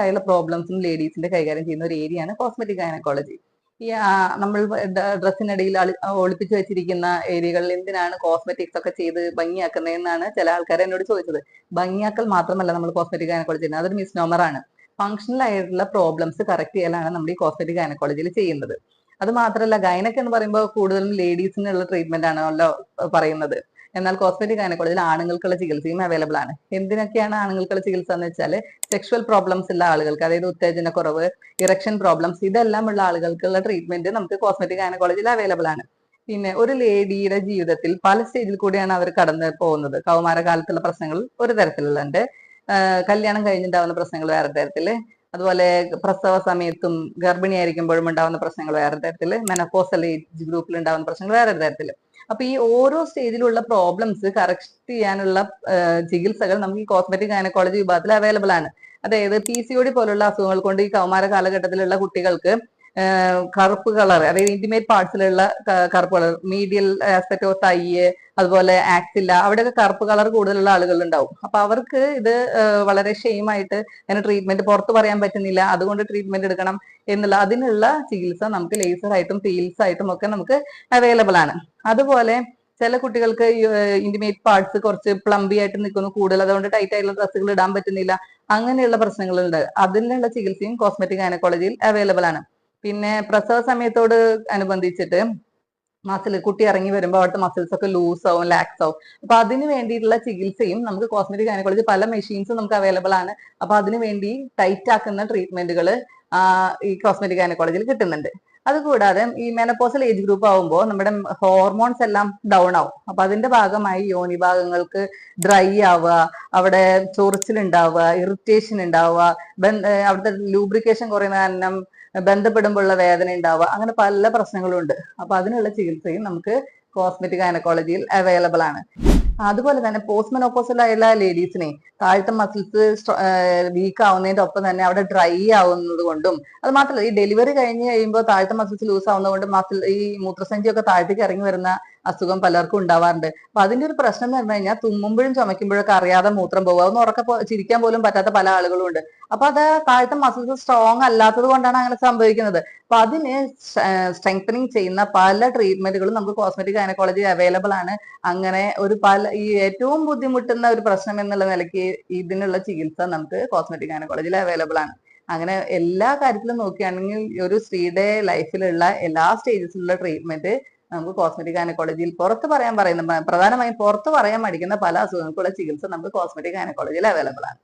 ആയുള്ള പ്രോബ്ലംസും ലേഡീസിന്റെ കൈകാര്യം ചെയ്യുന്ന ഒരു ഏരിയയാണ് കോസ്മെറ്റിക് ഗൈനക്കോളജി. ഈ നമ്മൾ ഡ്രസ്സിനിടയിൽ ഒളിപ്പിച്ചു വെച്ചിരിക്കുന്ന ഏരിയകളിൽ എന്തിനാണ് കോസ്മെറ്റിക്സ് ഒക്കെ ചെയ്ത് ഭംഗിയാക്കുന്നതെന്നാണ് ചില ആൾക്കാർ എന്നോട് ചോദിച്ചത്. ഭംഗിയാക്കൽ മാത്രമല്ല നമ്മൾ കോസ്മെറ്റിക് ഗൈനക്കോളജി ചെയ്യുന്നത്, അതൊരു മിസ്നോമർ ആണ്. ഫങ്ഷണൽ ആയിട്ടുള്ള പ്രോബ്ലംസ് കറക്റ്റ് ചെയ്യലാണ് നമ്മൾ ഈ കോസ്മെറ്റിക് ഗൈനക്കോളജിയിൽ ചെയ്യുന്നത്. അത് മാത്രമല്ല, ഗൈനക് എന്ന് പറയുമ്പോൾ കൂടുതലും ലേഡീസിനുള്ള ട്രീറ്റ്മെന്റ് ആണല്ലോ പറയുന്നത്. എന്നാൽ കോസ്മെറ്റിക് ഗൈനക്കോളജിയിൽ ആണുങ്ങൾക്കുള്ള ചികിത്സയും അവൈലബിൾ ആണ്. എന്തിനൊക്കെയാണ് ആണുങ്ങൾക്കുള്ള ചികിത്സ എന്ന് വെച്ചാൽ, സെക്ഷുവൽ പ്രോബ്ലംസ് ഉള്ള ആളുകൾക്ക്, അതായത് ഉത്തേജനക്കുറവ്, ഇറക്ഷൻ പ്രോബ്ലംസ്, ഇതെല്ലാം ഉള്ള ആളുകൾക്കുള്ള ട്രീറ്റ്മെന്റ് നമുക്ക് കോസ്മെറ്റിക് ഗൈനക്കോളജിയിൽ അവൈലബിൾ ആണ്. പിന്നെ ഒരു ലേഡിയുടെ ജീവിതത്തിൽ പല സ്റ്റേജിൽ കൂടിയാണ് അവർ കടന്നു പോകുന്നത്. കൗമാരകാലത്തുള്ള പ്രശ്നങ്ങൾ ഒരു തരത്തിലുണ്ട്, കല്യാണം കഴിഞ്ഞിട്ടുണ്ടാവുന്ന പ്രശ്നങ്ങൾ വേറെ തരത്തില്, അതുപോലെ പ്രസവ സമയത്തും ഗർഭിണിയായിരിക്കുമ്പോഴും ഉണ്ടാവുന്ന പ്രശ്നങ്ങൾ വേറെ തരത്തില്, മെനോപോസൽ ഏജ് ഗ്രൂപ്പിൽ ഉണ്ടാവുന്ന പ്രശ്നങ്ങൾ വേറെ തരത്തില്. അപ്പൊ ഈ ഓരോ സ്റ്റേജിലുള്ള പ്രോബ്ലംസ് കറക്റ്റ് ചെയ്യാനുള്ള ചികിത്സകൾ നമുക്ക് ഈ കോസ്മെറ്റിക് ഗൈനക്കോളജി വിഭാഗത്തിൽ അവൈലബിൾ ആണ്. അതായത് PCOD പോലുള്ള അസുഖങ്ങൾ കൊണ്ട് ഈ കൗമാര കാലഘട്ടത്തിലുള്ള കുട്ടികൾക്ക് കറുപ്പ് കളർ, അതായത് ഇന്റിമേറ്റ് പാർട്സിലുള്ള കറുപ്പ് കളർ, മീഡിയൽ ആസ്പെക്ട് ഓഫ് തയ്യ്, അതുപോലെ ആക്സില്ല, അവിടെയൊക്കെ കറുപ്പ് കളർ കൂടുതലുള്ള ആളുകൾ ഉണ്ടാവും. അപ്പൊ അവർക്ക് ഇത് വളരെ ഷെയിമായിട്ട് അതിന് ട്രീറ്റ്മെന്റ് പുറത്ത് പറയാൻ പറ്റുന്നില്ല, അതുകൊണ്ട് ട്രീറ്റ്മെന്റ് എടുക്കണം എന്നുള്ള അതിനുള്ള ചികിത്സ നമുക്ക് ലേസർ ആയിട്ടും ഫീൽസ് ആയിട്ടും ഒക്കെ നമുക്ക് അവൈലബിൾ ആണ്. അതുപോലെ ചില കുട്ടികൾക്ക് ഇന്റിമേറ്റ് പാർട്സ് കുറച്ച് പ്ലംബി ആയിട്ട് നിൽക്കുന്നു, കൂടുതൽ അതുകൊണ്ട് ടൈറ്റ് ആയിട്ടുള്ള ഡ്രസ്സുകൾ ഇടാൻ പറ്റുന്നില്ല, അങ്ങനെയുള്ള പ്രശ്നങ്ങളുണ്ട്. അതിനുള്ള ചികിത്സയും കോസ്മെറ്റിക് ഗൈനക്കോളജിയിൽ അവൈലബിൾ ആണ്. പിന്നെ പ്രസവ സമയത്തോട് അനുബന്ധിച്ചിട്ട് കുട്ടി ഇറങ്ങി വരുമ്പോൾ അവിടുത്തെ മസിൽസ് ഒക്കെ ലൂസ് ആവും, ലാക്സ് ആവും. അപ്പൊ അതിന് വേണ്ടിയിട്ടുള്ള ചികിത്സയും നമുക്ക് കോസ്മെറ്റിക് ഗൈനക്കോളജി പല മെഷീൻസും നമുക്ക് അവൈലബിൾ ആണ്. അപ്പൊ അതിനു വേണ്ടി ടൈറ്റ് ആക്കുന്ന ട്രീറ്റ്മെന്റുകൾ ഈ കോസ്മെറ്റിക് ഗൈനക്കോളജിയിൽ കിട്ടുന്നുണ്ട്. അതുകൂടാതെ ഈ മെനോപോസൽ ഏജ് ഗ്രൂപ്പ് ആവുമ്പോൾ നമ്മുടെ ഹോർമോൺസ് എല്ലാം ഡൗൺ ആവും. അപ്പൊ അതിന്റെ ഭാഗമായി യോനി ഭാഗങ്ങൾക്ക് ഡ്രൈ ആവുക, അവിടെ ചൊറിച്ചിൽ ഉണ്ടാവുക, ഇറിറ്റേഷൻ ഉണ്ടാവുക, അവിടുത്തെ ലൂബ്രിക്കേഷൻ കുറയുന്ന കാരണം ബന്ധപ്പെടുമ്പോഴുള്ള വേദന ഉണ്ടാവുക, അങ്ങനെ പല പ്രശ്നങ്ങളും ഉണ്ട്. അപ്പൊ അതിനുള്ള ചികിത്സയും നമുക്ക് കോസ്മെറ്റിക് ഗൈനക്കോളജിയിൽ അവൈലബിൾ ആണ്. അതുപോലെ തന്നെ പോസ്റ്റ് മെനോപോസൽ ആയുള്ള ലേഡീസിനെ താഴത്തെ മസിൽസ് വീക്ക് ആവുന്നതിന്റെ ഒപ്പം തന്നെ അവിടെ ഡ്രൈ ആവുന്നത് കൊണ്ടും, അത് മാത്രമല്ല ഈ ഡെലിവറി കഴിഞ്ഞ് കഴിയുമ്പോൾ താഴത്തെ മസിൽസ് ലൂസ് ആവുന്നത് കൊണ്ട് ഈ മൂത്രസഞ്ചിയൊക്കെ താഴത്തേക്ക് ഇറങ്ങി വരുന്ന അസുഖം പലർക്കും ഉണ്ടാവാറുണ്ട്. അപ്പൊ അതിന്റെ ഒരു പ്രശ്നം എന്ന് പറഞ്ഞു കഴിഞ്ഞാൽ തുമ്മുമ്പോഴും ചുമക്കുമ്പോഴൊക്കെ അറിയാതെ മൂത്രം പോകുക, അതൊന്നും ഉറക്കെ ചിരിക്കാൻ പോലും പറ്റാത്ത പല ആളുകളും ഉണ്ട്. അപ്പൊ അത് താഴത്തെ മസിൽസ് സ്ട്രോങ് അല്ലാത്തത് കൊണ്ടാണ് അങ്ങനെ സംഭവിക്കുന്നത്. അപ്പൊ അതിന് സ്ട്രെങ്തനിങ് ചെയ്യുന്ന പല ട്രീറ്റ്മെന്റുകളും നമുക്ക് കോസ്മെറ്റിക് ഗൈനക്കോളജി അവൈലബിൾ ആണ്. അങ്ങനെ ഈ ഏറ്റവും ബുദ്ധിമുട്ടുന്ന ഒരു പ്രശ്നം എന്നുള്ള നിലയ്ക്ക് ഇതിനുള്ള ചികിത്സ നമുക്ക് കോസ്മെറ്റിക് ഗൈനക്കോളജിയിൽ അവൈലബിൾ ആണ്. അങ്ങനെ എല്ലാ കാര്യത്തിലും നോക്കുകയാണെങ്കിൽ ഒരു സ്ത്രീയുടെ ലൈഫിലുള്ള എല്ലാ സ്റ്റേജസിലുള്ള ട്രീറ്റ്മെന്റ് നമുക്ക് കോസ്മെറ്റിക് ഗൈനക്കോളജിയിൽ പ്രധാനമായും പുറത്ത് പറയാൻ മടിക്കുന്ന പല അസുഖങ്ങൾക്കുള്ള ചികിത്സ നമുക്ക് കോസ്മെറ്റിക് ഗൈനക്കോളജിയിൽ അവൈലബിൾ ആണ്.